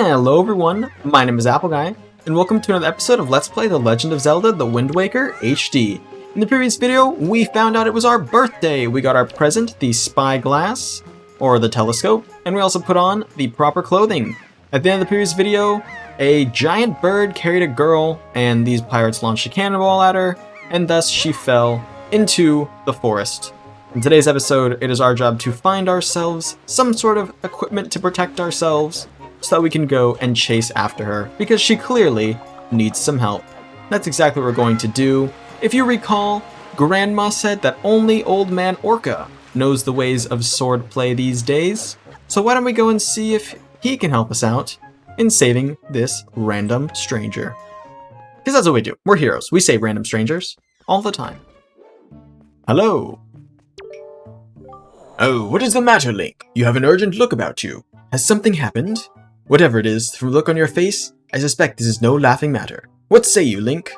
Hello everyone, my name is Apple Guy, and welcome to another episode of Let's Play The Legend of Zelda The Wind Waker HD. In the previous video, we found out it was our birthday. We got our present, the spyglass, or the telescope, and we also put on the proper clothing. At the end of the previous video, a giant bird carried a girl, and these pirates launched a cannonball at her, and thus she fell into the forest. In today's episode, it is our job to find ourselves some sort of equipment to protect ourselves so that we can go and chase after her, because she clearly needs some help. That's exactly what we're going to do. If you recall, Grandma said that only Old Man Orca knows the ways of swordplay these days, so why don't we go and see if he can help us out in saving this random stranger. Because that's what we do. We're heroes. We save random strangers all the time. Hello. Oh, what is the matter, Link? You have an urgent look about you. Has something happened? Whatever it is, from the look on your face, I suspect this is no laughing matter. What say you, Link?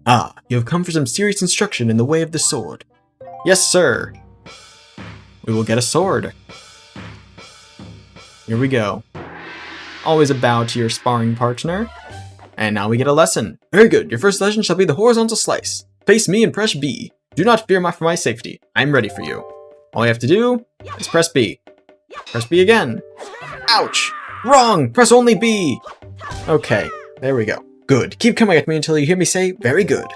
Ah, you have come for some serious instruction in the way of the sword. Yes, sir. We will get a sword. Here we go. Always a bow to your sparring partner. And now we get a lesson. Very good. Your first lesson shall be the horizontal slice. Face me and press B. Do not fear for my safety. I'm ready for you. All you have to do is press B. Press B again. Ouch! Wrong! Press only B! Okay, there we go. Good. Keep coming at me until you hear me say, very good.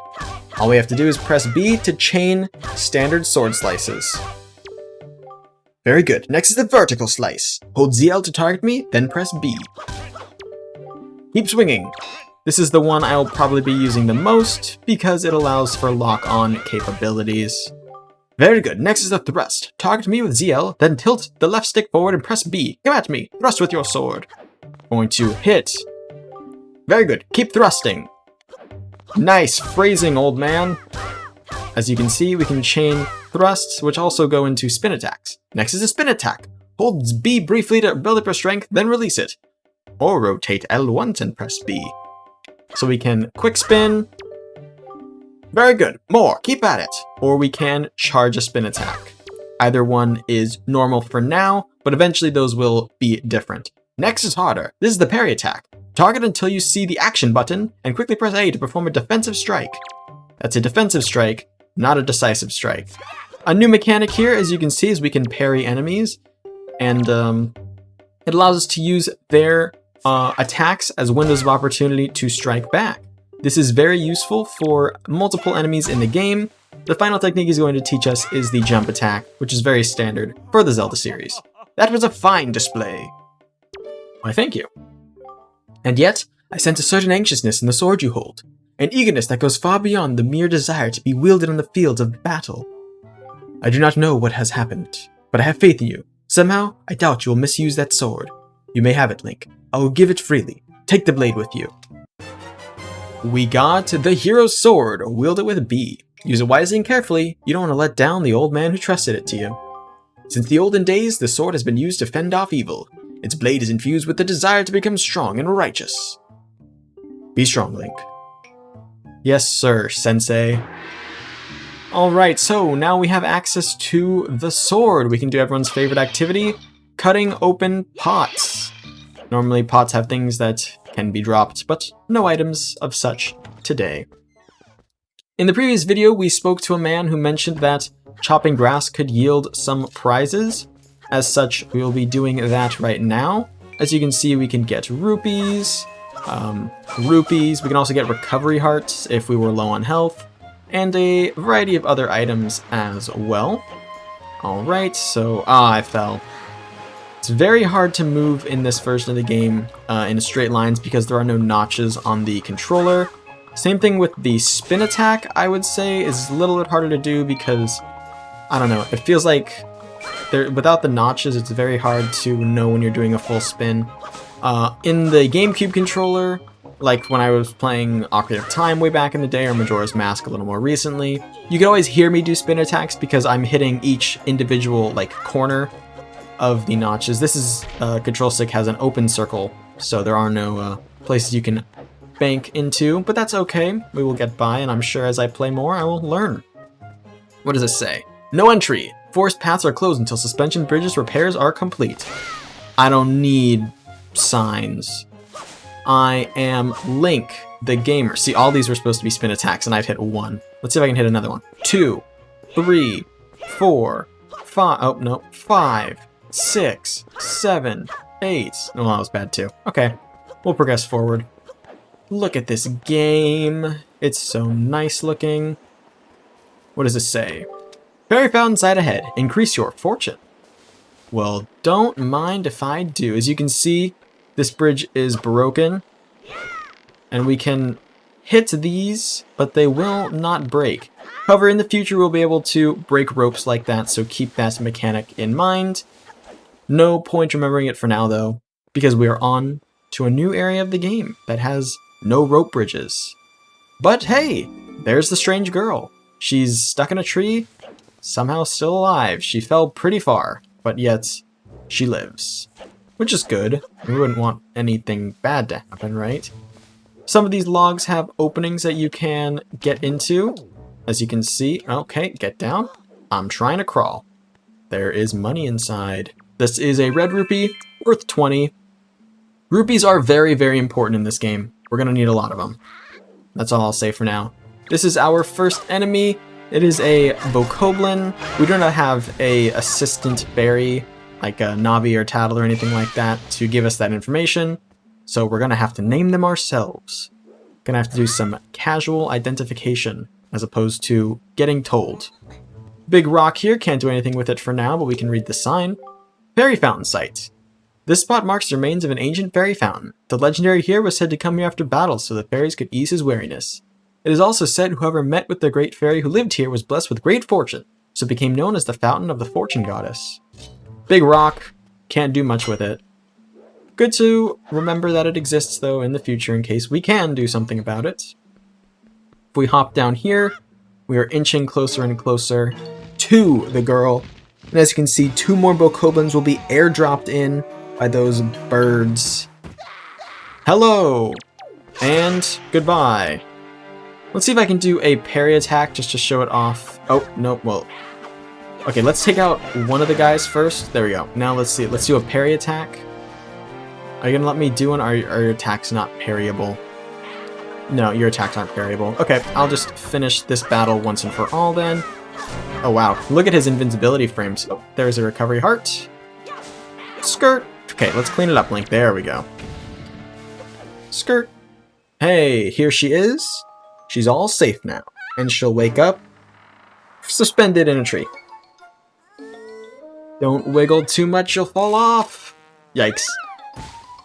All we have to do is press B to chain standard sword slices. Very good. Next is the vertical slice. Hold ZL to target me, then press B. Keep swinging. This is the one I'll probably be using the most because it allows for lock-on capabilities. Very good. Next is the thrust. Target me with ZL, then tilt the left stick forward and press B. Come at me. Thrust with your sword. Going to hit. Very good. Keep thrusting. Nice phrasing, old man. As you can see, we can chain thrusts, which also go into spin attacks. Next is a spin attack. Hold B briefly to build up your strength, then release it. Or rotate L once and press B. So we can quick spin. Very good. More. Keep at it. Or we can charge a spin attack. Either one is normal for now, but eventually those will be different. Next is harder. This is the parry attack. Target until you see the action button, and quickly press A to perform a defensive strike. That's a defensive strike, not a decisive strike. A new mechanic here, as you can see, is we can parry enemies, and it allows us to use their attacks as windows of opportunity to strike back. This is very useful for multiple enemies in the game. The final technique he's going to teach us is the jump attack, which is very standard for the Zelda series. That was a fine display. Why, thank you. And yet, I sense a certain anxiousness in the sword you hold, an eagerness that goes far beyond the mere desire to be wielded on the fields of battle. I do not know what has happened, but I have faith in you. Somehow, I doubt you will misuse that sword. You may have it, Link. I will give it freely. Take the blade with you. We got the hero's sword. Wield it with B. Use it wisely and carefully. You don't want to let down the old man who trusted it to you. Since the olden days, the sword has been used to fend off evil. Its blade is infused with the desire to become strong and righteous. Be strong, Link. Yes, sir, Sensei. Alright, so now we have access to the sword. We can do everyone's favorite activity, cutting open pots. Normally, pots have things that can be dropped, but no items of such today. In the previous video, we spoke to a man who mentioned that chopping grass could yield some prizes. As such, we will be doing that right now. As you can see, we can get rupees. We can also get recovery hearts if we were low on health, and a variety of other items as well. Alright, so, I fell. It's very hard to move in this version of the game in straight lines because there are no notches on the controller. Same thing with the spin attack, I would say, is a little bit harder to do because, I don't know, it feels like without the notches, it's very hard to know when you're doing a full spin. In the GameCube controller, like when I was playing Ocarina of Time way back in the day, or Majora's Mask a little more recently, you can always hear me do spin attacks because I'm hitting each individual corner of the notches. This is control stick has an open circle, so there are no places you can bank into, but that's okay. We will get by, and I'm sure as I play more, I will learn. What does it say? No entry. Forest paths are closed until suspension bridges repairs are complete. I don't need signs. I am Link, the gamer. See, all these were supposed to be spin attacks, and I've hit 1. Let's see if I can hit another one. 2, 3, 4, 5. Oh, no. 5, 6, 7, 8. Oh, that was bad too. Okay, we'll progress forward. Look at this game. It's so nice looking. What does it say? Fairy fountain side ahead. Increase your fortune. Well, don't mind if I do. As you can see, this bridge is broken. And we can hit these, but they will not break. However, in the future, we'll be able to break ropes like that, so keep that mechanic in mind. No point remembering it for now, though, because we are on to a new area of the game that has no rope bridges. But hey, there's the strange girl. She's stuck in a tree, somehow still alive. She fell pretty far, but yet she lives, which is good. We wouldn't want anything bad to happen, right? Some of these logs have openings that you can get into. As you can see, okay, get down. I'm trying to crawl. There is money inside. This is a red rupee, worth 20. Rupees are very, very important in this game. We're gonna need a lot of them. That's all I'll say for now. This is our first enemy. It is a Bokoblin. We do not have a assistant fairy, like a Navi or Tattle or anything like that, to give us that information. So we're gonna have to name them ourselves. Gonna have to do some casual identification, as opposed to getting told. Big rock here, can't do anything with it for now, but we can read the sign. Fairy fountain site. This spot marks the remains of an ancient fairy fountain. The legendary hero was said to come here after battle so the fairies could ease his weariness. It is also said whoever met with the great fairy who lived here was blessed with great fortune, so it became known as the Fountain of the Fortune Goddess. Big rock, can't do much with it. Good to remember that it exists though in the future in case we can do something about it. If we hop down here, we are inching closer and closer to the girl. And as you can see, 2 more Bokoblins will be airdropped in by those birds. Hello! And goodbye. Let's see if I can do a parry attack just to show it off. Oh, no, well. Okay, let's take out one of the guys first. There we go. Now let's see. Let's do a parry attack. Are you gonna let me do one? Or are your attacks not parryable? No, your attacks aren't parryable. Okay, I'll just finish this battle once and for all then. Oh wow, look at his invincibility frames. Oh, there's a recovery heart. Skirt. Okay, let's clean it up, Link. There we go. Skirt. Hey, here she is. She's all safe now. And she'll wake up suspended in a tree. Don't wiggle too much, you'll fall off. Yikes.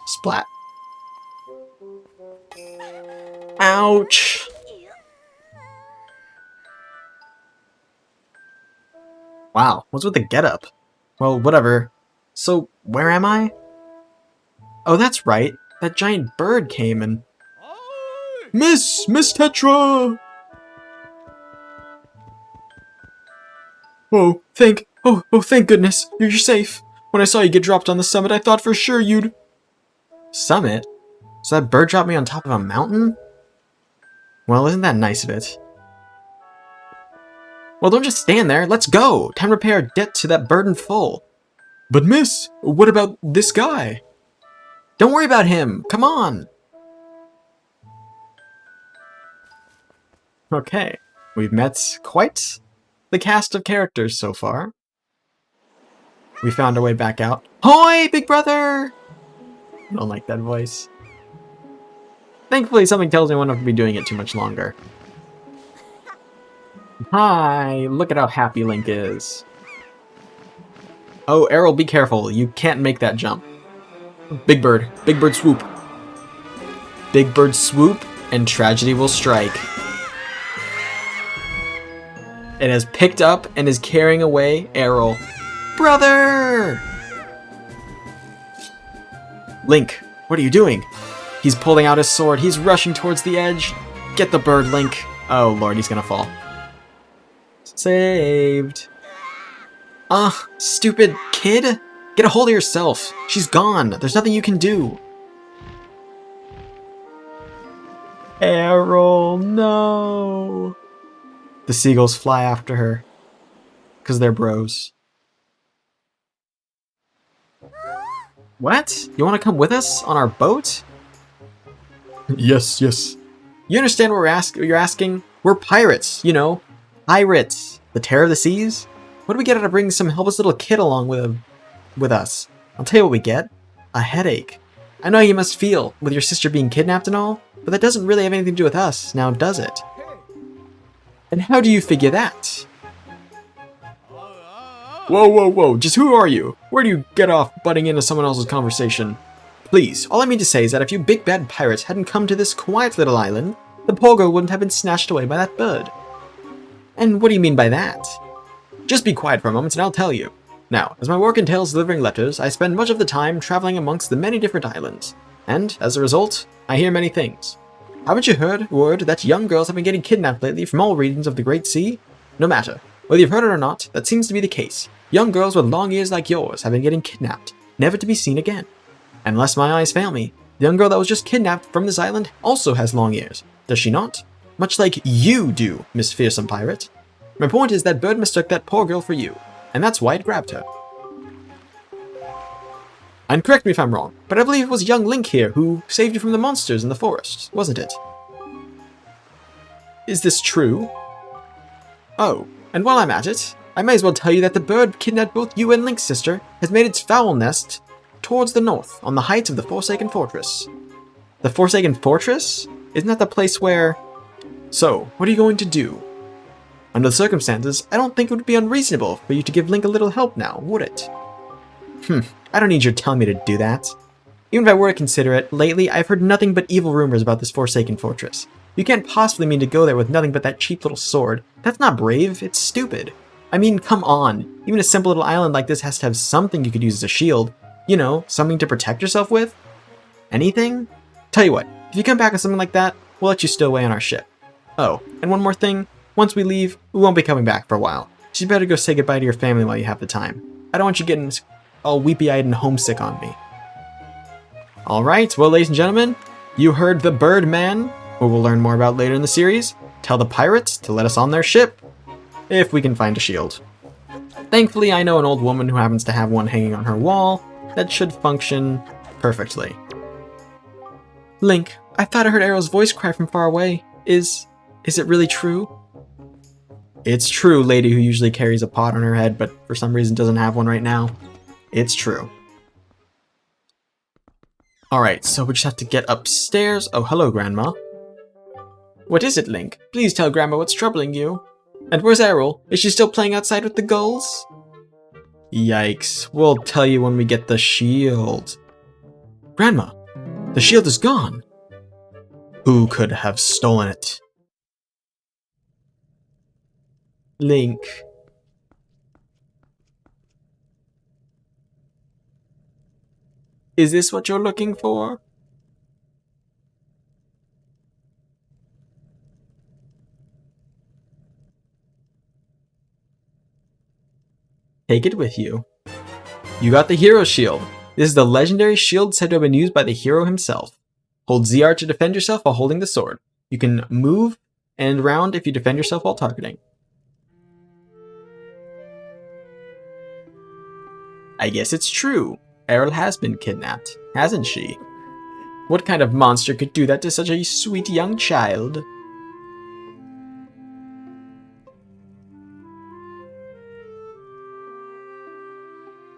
Splat. Ouch. Wow, what's with the getup? Well, whatever. So, where am I? Oh, that's right. That giant bird came and... Miss Tetra! Oh, thank goodness. You're safe. When I saw you get dropped on the summit, I thought for sure you'd... Summit? So that bird dropped me on top of a mountain? Well, isn't that nice of it? Well, don't just stand there. Let's go. Time to pay our debt to that bird in full. But miss, what about this guy? Don't worry about him. Come on. Okay. We've met quite the cast of characters so far. We found our way back out. Hoi, big brother! I don't like that voice. Thankfully, something tells me I won't have to be doing it too much longer. Hi, look at how happy Link is. Oh, Errol, be careful. You can't make that jump. Big bird swoop. Big bird swoop, and tragedy will strike. It has picked up and is carrying away Errol. Brother! Link, what are you doing? He's pulling out his sword. He's rushing towards the edge. Get the bird, Link. Oh, Lord, he's gonna fall. Saved. Stupid kid. Get a hold of yourself. She's gone. There's nothing you can do. Errol, no. The seagulls fly after her. Because they're bros. What? You want to come with us on our boat? Yes, yes. You understand what you're asking? We're pirates, you know. Pirates. The terror of the seas? What do we get out of bringing some helpless little kid along with us? I'll tell you what we get. A headache. I know how you must feel with your sister being kidnapped and all, but that doesn't really have anything to do with us, now does it? And how do you figure that? Whoa, whoa, whoa, just who are you? Where do you get off butting into someone else's conversation? Please, all I mean to say is that if you big bad pirates hadn't come to this quiet little island, the poor girl wouldn't have been snatched away by that bird. And what do you mean by that? Just be quiet for a moment and I'll tell you. Now, as my work entails delivering letters, I spend much of the time traveling amongst the many different islands. And, as a result, I hear many things. Haven't you heard word that young girls have been getting kidnapped lately from all regions of the Great Sea? No matter. Whether you've heard it or not, that seems to be the case. Young girls with long ears like yours have been getting kidnapped, never to be seen again. Unless my eyes fail me, the young girl that was just kidnapped from this island also has long ears, does she not? Much like you do, Miss Fearsome Pirate. My point is that bird mistook that poor girl for you, and that's why it grabbed her. And correct me if I'm wrong, but I believe it was young Link here who saved you from the monsters in the forest, wasn't it? Is this true? Oh, and while I'm at it, I may as well tell you that the bird kidnapped both you and Link's sister has made its foul nest towards the north, on the heights of the Forsaken Fortress. The Forsaken Fortress? Isn't that the place where... So, what are you going to do? Under the circumstances, I don't think it would be unreasonable for you to give Link a little help now, would it? I don't need your telling me to do that. Even if I were to consider it, lately I've heard nothing but evil rumors about this Forsaken Fortress. You can't possibly mean to go there with nothing but that cheap little sword. That's not brave, it's stupid. I mean, come on. Even a simple little island like this has to have something you could use as a shield. You know, something to protect yourself with? Anything? Tell you what, if you come back with something like that, we'll let you stow away on our ship. Oh, and one more thing. Once we leave, we won't be coming back for a while. So you better go say goodbye to your family while you have the time. I don't want you getting all weepy-eyed and homesick on me. Alright, well ladies and gentlemen, you heard the Birdman, who we'll learn more about later in the series, tell the pirates to let us on their ship, if we can find a shield. Thankfully, I know an old woman who happens to have one hanging on her wall that should function perfectly. Link, I thought I heard Arrow's voice cry from far away. Is it really true? It's true, lady who usually carries a pot on her head, but for some reason doesn't have one right now. It's true. Alright, so we just have to get upstairs. Oh, hello, Grandma. What is it, Link? Please tell Grandma what's troubling you. And where's Errol? Is she still playing outside with the gulls? Yikes. We'll tell you when we get the shield. Grandma, the shield is gone. Who could have stolen it? Link. Is this what you're looking for? Take it with you. You got the hero shield. This is the legendary shield said to have been used by the hero himself. Hold ZR to defend yourself while holding the sword. You can move and round if you defend yourself while targeting. I guess it's true. Errol has been kidnapped, hasn't she? What kind of monster could do that to such a sweet young child?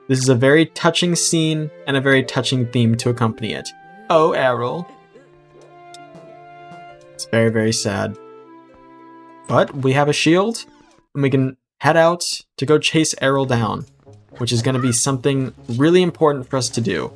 This is a very touching scene and a very touching theme to accompany it. Oh, Errol. It's very, very sad. But we have a shield, and we can head out to go chase Errol down, which is going to be something really important for us to do.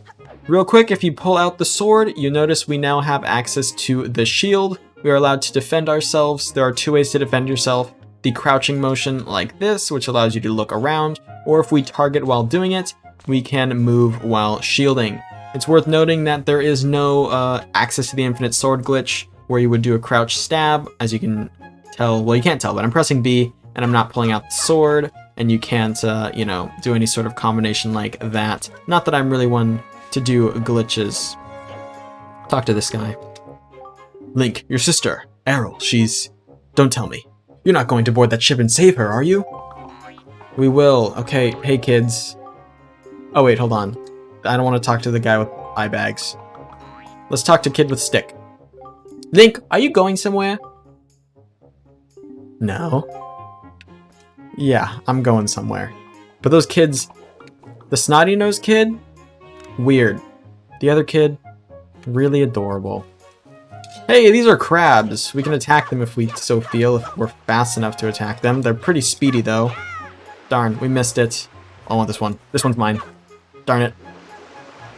Real quick, if you pull out the sword, you notice we now have access to the shield. We are allowed to defend ourselves. There are two ways to defend yourself. The crouching motion like this, which allows you to look around, or if we target while doing it, we can move while shielding. It's worth noting that there is no access to the infinite sword glitch, where you would do a crouch stab. As you can tell, well, you can't tell, but I'm pressing B, and I'm not pulling out the sword, and you can't, you know, do any sort of combination like that. Not that I'm really one to do glitches. Talk to this guy. Link, your sister, Errol, she's... Don't tell me. You're not going to board that ship and save her, are you? We will. Okay, hey kids. Oh wait, hold on. I don't want to talk to the guy with eye bags. Let's talk to kid with stick. Link, are you going somewhere? No. Yeah, I'm going somewhere. But those kids, the snotty-nosed kid, weird. The other kid, really adorable. Hey, these are crabs. We can attack them if we so feel, if we're fast enough to attack them. They're pretty speedy, though. Darn, we missed it. I want this one. This one's mine. Darn it.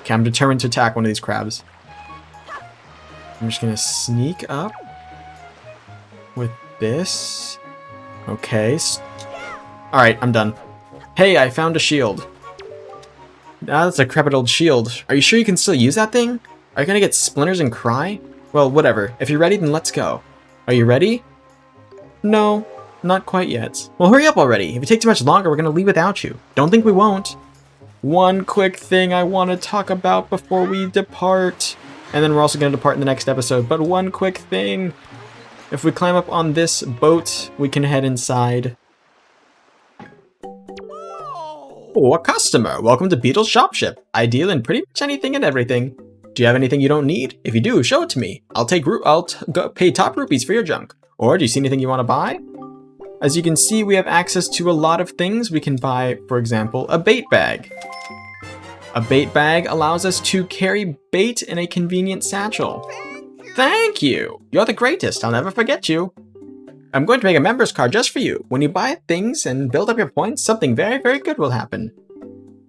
Okay, I'm determined to attack one of these crabs. I'm just gonna sneak up with this. Okay. Alright, I'm done. Hey, I found a shield. Ah, that's a decrepit old shield. Are you sure you can still use that thing? Are you gonna get splinters and cry? Well, whatever. If you're ready, then let's go. Are you ready? No, not quite yet. Well, hurry up already. If you take too much longer, we're gonna leave without you. Don't think we won't. One quick thing I want to talk about before we depart. And then we're also gonna depart in the next episode. But one quick thing. If we climb up on this boat, we can head inside. Oh, a customer. Welcome to Beetle's Shopship. I deal in pretty much anything and everything. Do you have anything you don't need? If you do, show it to me. I'll pay top rupees for your junk. Or do you see anything you want to buy? As you can see, we have access to a lot of things. We can buy, for example, a bait bag. A bait bag allows us to carry bait in a convenient satchel. Thank you. You're the greatest. I'll never forget you. I'm going to make a member's card just for you. When you buy things and build up your points, something very, very good will happen.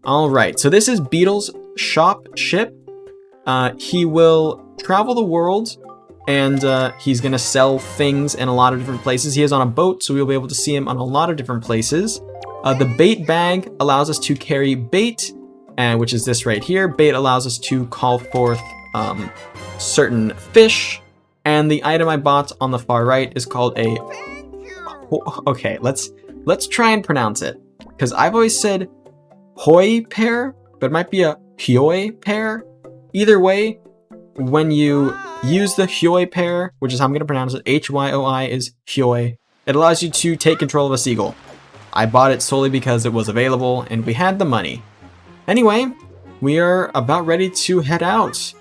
Alright, so this is Beetle's shop-ship. He will travel the world, and he's going to sell things in a lot of different places. He is on a boat, so we'll be able to see him on a lot of different places. The bait bag allows us to carry bait, which is this right here. Bait allows us to call forth certain fish. And the item I bought on the far right is called a... Okay, let's try and pronounce it. Because I've always said hoi pear, but it might be a hyoi pear. Either way, when you use the hyoi pear, which is how I'm going to pronounce it, H-Y-O-I is hyoi, it allows you to take control of a seagull. I bought it solely because it was available and we had the money. Anyway, we are about ready to head out.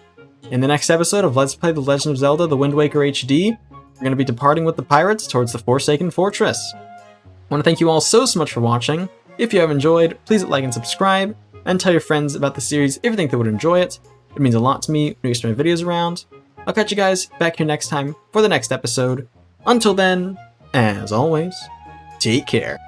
In the next episode of Let's Play The Legend of Zelda The Wind Waker HD, we're going to be departing with the pirates towards the Forsaken Fortress. I want to thank you all so much for watching. If you have enjoyed, please hit like and subscribe, and tell your friends about the series if you think they would enjoy it. It means a lot to me when you spread my videos around. I'll catch you guys back here next time for the next episode. Until then, as always, take care.